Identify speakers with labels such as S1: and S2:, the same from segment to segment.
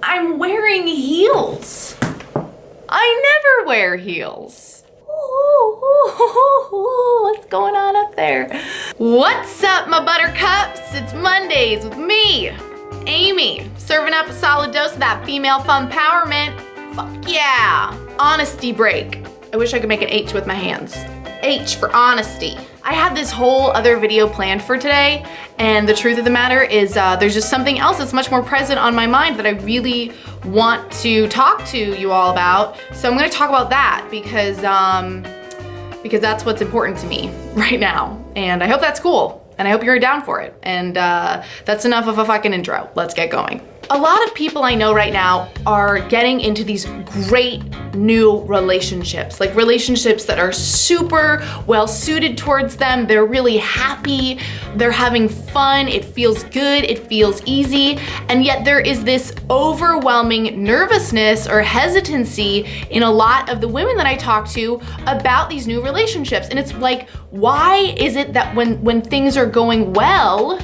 S1: I'm wearing heels. I never wear heels. Ooh, what's going on up there? What's up, my buttercups? It's Mondays with me, Amy, serving up a solid dose of that female fun-powerment. Fuck yeah. Honesty break. I wish I could make an H with my hands. H for honesty. I had this whole other video planned for today, and the truth of the matter is there's just something else that's much more present on my mind that I really want to talk to you all about. So I'm gonna talk about that because that's what's important to me right now. And I hope that's cool. And I hope you're down for it. And that's enough of a fucking intro. Let's get going. A lot of people I know right now are getting into these great new relationships, like relationships that are super well suited towards them. They're really happy, they're having fun, it feels good, it feels easy, and yet there is this overwhelming nervousness or hesitancy in a lot of the women that I talk to about these new relationships. And it's like, why is it that when things are going well,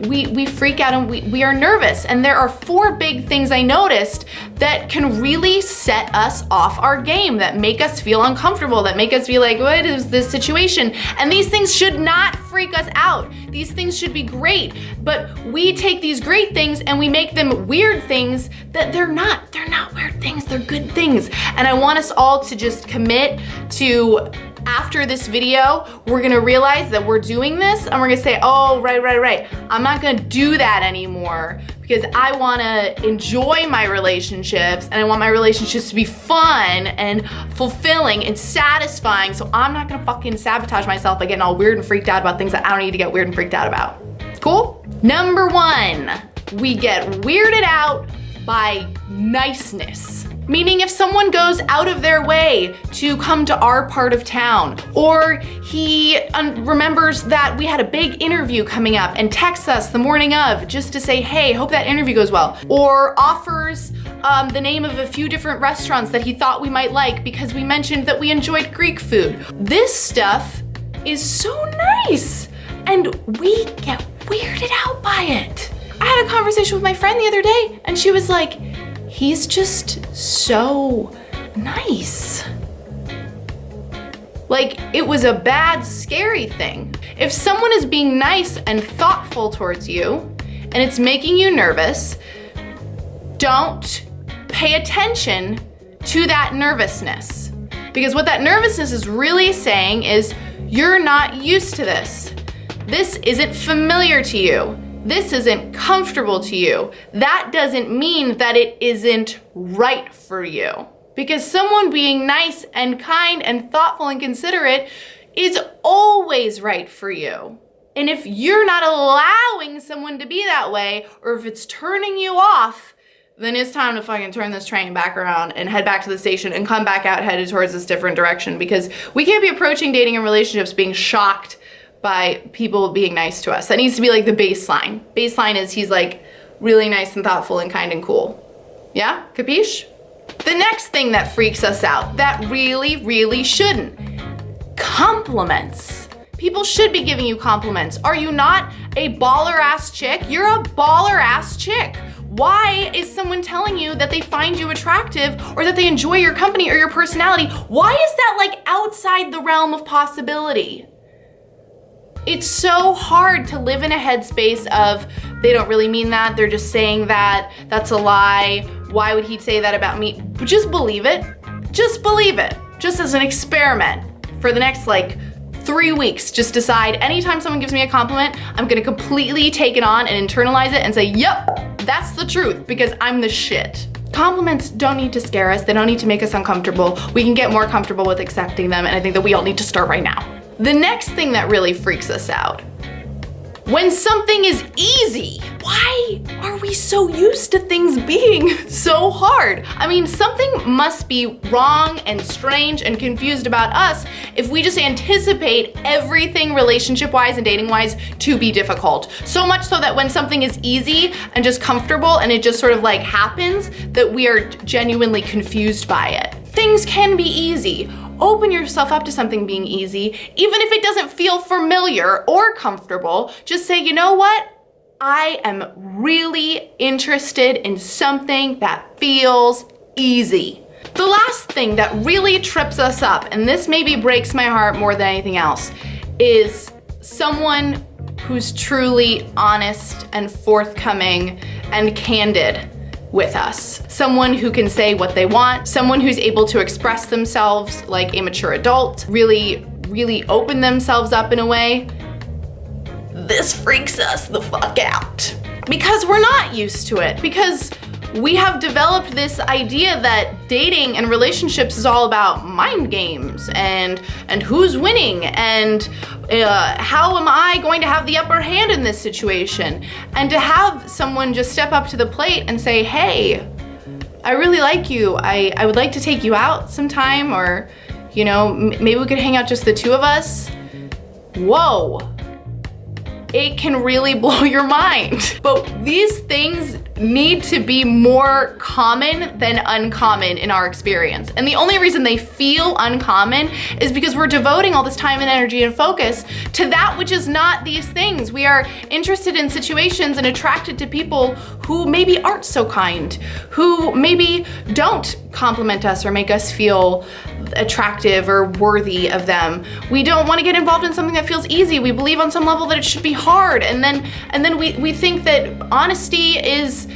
S1: we freak out and we are nervous? And there are 4 big things I noticed that can really set us off our game, that make us feel uncomfortable, that make us feel like, what is this situation? And these things should not freak us out. These things should be great, but we take these great things and we make them weird things that they're not. They're not weird things, they're good things. And I want us all to just commit to, after this video, we're gonna realize that we're doing this and we're gonna say, oh, right. I'm not gonna do that anymore because I wanna enjoy my relationships and I want my relationships to be fun and fulfilling and satisfying. So I'm not gonna fucking sabotage myself by getting all weird and freaked out about things that I don't need to get weird and freaked out about. Cool? Number 1, we get weirded out by niceness. Meaning if someone goes out of their way to come to our part of town, or he remembers that we had a big interview coming up and texts us the morning of just to say, hey, hope that interview goes well, or offers the name of a few different restaurants that he thought we might like because we mentioned that we enjoyed Greek food. This stuff is so nice, and we get weirded out by it. I had a conversation with my friend the other day, and she was like, he's just so nice. Like, it was a bad, scary thing. If someone is being nice and thoughtful towards you, and it's making you nervous, don't pay attention to that nervousness. Because what that nervousness is really saying is, you're not used to this. This isn't familiar to you. This isn't comfortable to you. That doesn't mean that it isn't right for you. Because someone being nice and kind and thoughtful and considerate is always right for you. And if you're not allowing someone to be that way, or if it's turning you off, then it's time to fucking turn this train back around and head back to the station and come back out headed towards this different direction. Because we can't be approaching dating and relationships being shocked by people being nice to us. That needs to be like the baseline. Baseline is he's like really nice and thoughtful and kind and cool. Yeah, capiche? The next thing that freaks us out, that really shouldn't, compliments. People should be giving you compliments. Are you not a baller ass chick? You're a baller ass chick. Why is someone telling you that they find you attractive or that they enjoy your company or your personality? Why is that like outside the realm of possibility? It's so hard to live in a headspace of, they don't really mean that, they're just saying that, that's a lie, why would he say that about me? But just believe it. Just believe it. Just as an experiment for the next like 3 weeks, just decide anytime someone gives me a compliment, I'm gonna completely take it on and internalize it and say, yep, that's the truth because I'm the shit. Compliments don't need to scare us, they don't need to make us uncomfortable. We can get more comfortable with accepting them, and I think that we all need to start right now. The next thing that really freaks us out, when something is easy. Why are we so used to things being so hard? I mean, something must be wrong and strange and confused about us if we just anticipate everything relationship-wise and dating-wise to be difficult. So much so that when something is easy and just comfortable and it just sort of like happens, that we are genuinely confused by it. Things can be easy. Open yourself up to something being easy, even if it doesn't feel familiar or comfortable. Just say, you know what? I am really interested in something that feels easy. The last thing that really trips us up, and this maybe breaks my heart more than anything else, is someone who's truly honest and forthcoming and candid with us. Someone who can say what they want, someone who's able to express themselves like a mature adult, really open themselves up in a way. This freaks us the fuck out. Because we're not used to it. Because we have developed this idea that dating and relationships is all about mind games and who's winning and how am I going to have the upper hand in this situation? And to have someone just step up to the plate and say, hey, I really like you. I would like to take you out sometime, or, you know, maybe we could hang out just the two of us. Whoa. It can really blow your mind. But these things need to be more common than uncommon in our experience. And the only reason they feel uncommon is because we're devoting all this time and energy and focus to that which is not these things. We are interested in situations and attracted to people who maybe aren't so kind, who maybe don't compliment us or make us feel attractive or worthy of them. We don't want to get involved in something that feels easy. We believe on some level that it should be hard. And then we think that honesty is,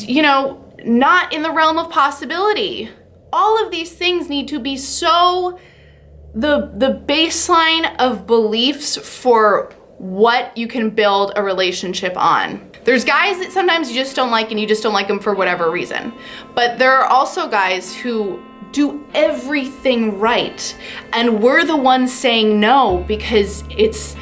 S1: you know, not in the realm of possibility. All of these things need to be so the baseline of beliefs for what you can build a relationship on. There's guys that sometimes you just don't like and you just don't like them for whatever reason. But there are also guys who do everything right and we're the ones saying no because it's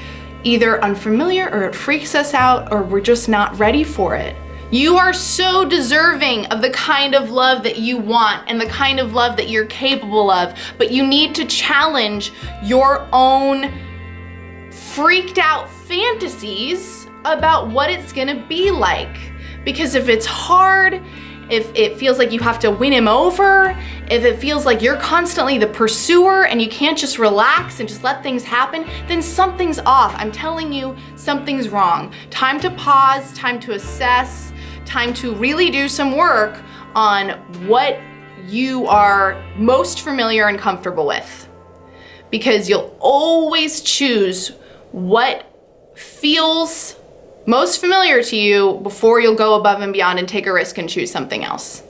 S1: either unfamiliar or it freaks us out or we're just not ready for it. You are so deserving of the kind of love that you want and the kind of love that you're capable of, but you need to challenge your own freaked out fantasies about what it's gonna be like. Because if it's hard, if it feels like you have to win him over, if it feels like you're constantly the pursuer and you can't just relax and just let things happen, then something's off. I'm telling you, something's wrong. Time to pause, time to assess, time to really do some work on what you are most familiar and comfortable with. Because you'll always choose what feels most familiar to you before you'll go above and beyond and take a risk and choose something else.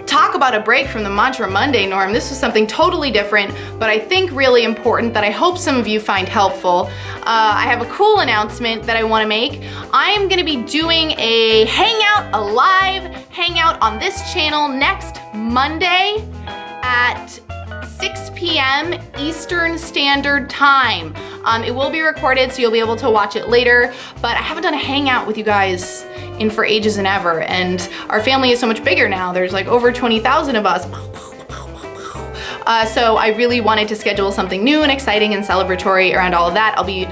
S1: Talk about a break from the Mantra Monday norm. This was something totally different, but I think really important that I hope some of you find helpful. I have a cool announcement that I want to make. I am going to be doing a hangout, a live hangout on this channel next Monday at 6 p.m. Eastern Standard Time. It will be recorded, so you'll be able to watch it later, but I haven't done a hangout with you guys in for ages and ever, and our family is so much bigger now. There's like over 20,000 of us. So I really wanted to schedule something new and exciting and celebratory around all of that. I'll be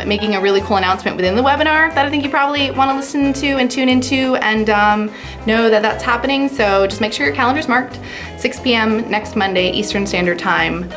S1: making a really cool announcement within the webinar that I think you probably want to listen to and tune into and know that that's happening. So just make sure your calendar's marked. 6 p.m. next Monday, Eastern Standard Time.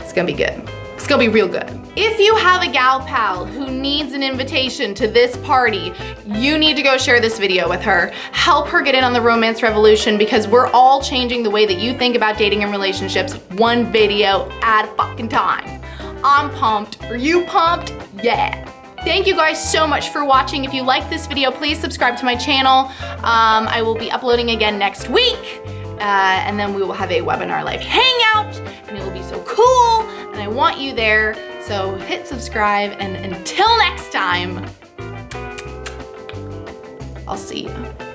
S1: It's gonna be good. It's gonna be real good. If you have a gal pal who needs an invitation to this party, you need to go share this video with her. Help her get in on the romance revolution because we're all changing the way that you think about dating and relationships one video at a fucking time. I'm pumped. Are you pumped? Yeah. Thank you guys so much for watching. If you like this video, please subscribe to my channel. I will be uploading again next week. And then we will have a webinar live hangout and it will be so cool and I want you there. So hit subscribe and until next time, I'll see you.